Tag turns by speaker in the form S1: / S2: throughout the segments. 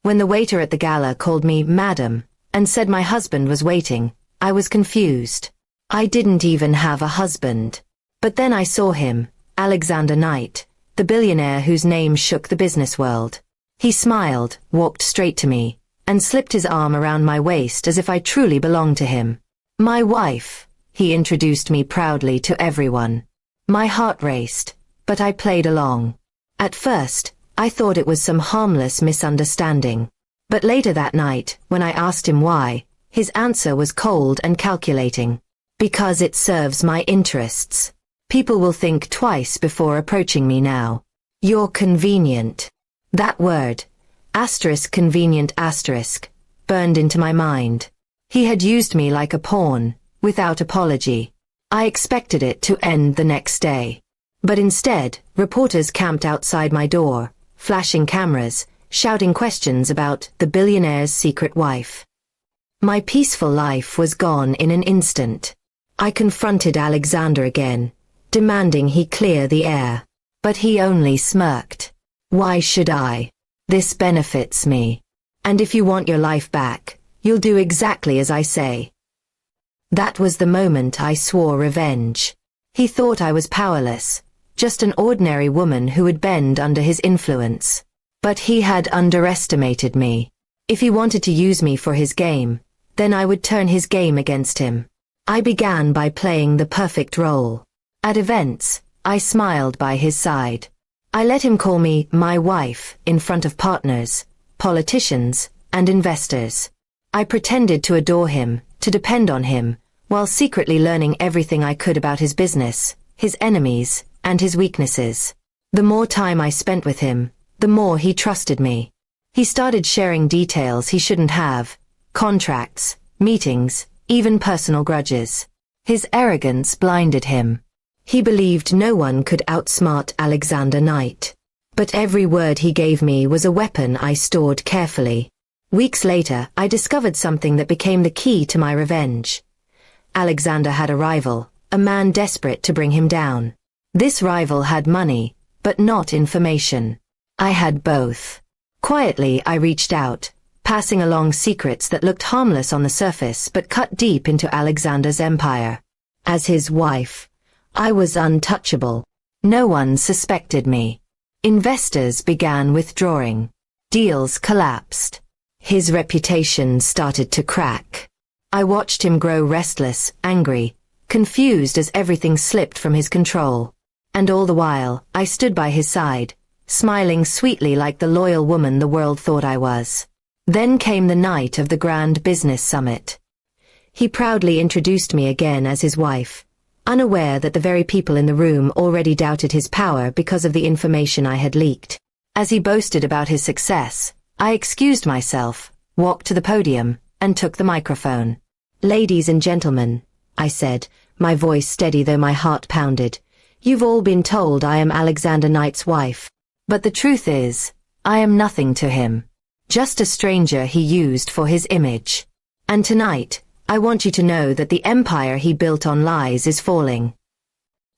S1: When the waiter at the gala called me Madam and said my husband was waiting, I was confused. I didn't even have a husband. But then I saw him, Alexander Knight, the billionaire whose name shook the business world. He smiled, walked straight to me, and slipped his arm around my waist as if I truly belonged to him. My wife, he introduced me proudly to everyone. My heart raced, but I played along. At first, I thought it was some harmless misunderstanding. But later that night, when I asked him why, his answer was cold and calculating. Because it serves my interests. People will think twice before approaching me now. You're convenient. That word, convenient, burned into my mind. He had used me like a pawn, without apology. I expected it to end the next day. But instead, reporters camped outside my door, flashing cameras, shouting questions about the billionaire's secret wife. My peaceful life was gone in an instant. I confronted Alexander again, demanding he clear the air. But he only smirked. Why should I? This benefits me. And if you want your life back, you'll do exactly as I say. That was the moment I swore revenge. He thought I was powerless, just an ordinary woman who would bend under his influence. But he had underestimated me. If he wanted to use me for his game, then I would turn his game against him. I began by playing the perfect role. At events, I smiled by his side. I let him call me my wife in front of partners, politicians, and investors. I pretended to adore him, to depend on him, while secretly learning everything I could about his business, his enemies, and his weaknesses. The more time I spent with him, the more he trusted me. He started sharing details he shouldn't have, contracts, meetings, even personal grudges. His arrogance blinded him. He believed no one could outsmart Alexander Knight. But every word he gave me was a weapon I stored carefully. Weeks later, I discovered something that became the key to my revenge. Alexander had a rival, a man desperate to bring him down. This rival had money, but not information. I had both. Quietly, I reached out, passing along secrets that looked harmless on the surface but cut deep into Alexander's empire. As his wife, I was untouchable. No one suspected me. Investors began withdrawing. Deals collapsed. His reputation started to crack. I watched him grow restless, angry, confused as everything slipped from his control. And all the while, I stood by his side, smiling sweetly like the loyal woman the world thought I was. Then came the night of the Grand Business Summit. He proudly introduced me again as his wife, unaware that the very people in the room already doubted his power because of the information I had leaked. As he boasted about his success, I excused myself, walked to the podium, and took the microphone. "Ladies and gentlemen," I said, my voice steady though my heart pounded, "you've all been told I am Alexander Knight's wife. But the truth is, I am nothing to him. Just a stranger he used for his image. And tonight, I want you to know that the empire he built on lies is falling."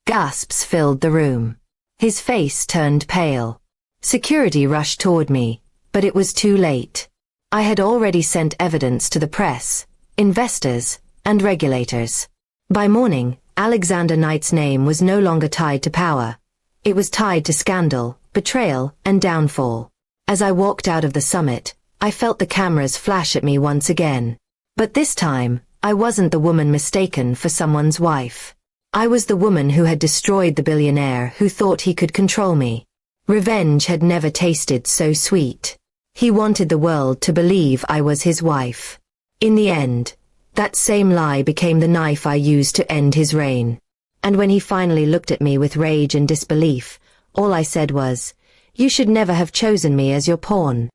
S1: Gasps filled the room. His face turned pale. Security rushed toward me, but it was too late. I had already sent evidence to the press, investors, and regulators. By morning, Alexander Knight's name was no longer tied to power. It was tied to scandal, betrayal, and downfall. As I walked out of the summit, I felt the cameras flash at me once again. But this time, I wasn't the woman mistaken for someone's wife. I was the woman who had destroyed the billionaire who thought he could control me. Revenge had never tasted so sweet. He wanted the world to believe I was his wife. In the end, that same lie became the knife I used to end his reign. And when he finally looked at me with rage and disbelief, all I said was, "You should never have chosen me as your pawn."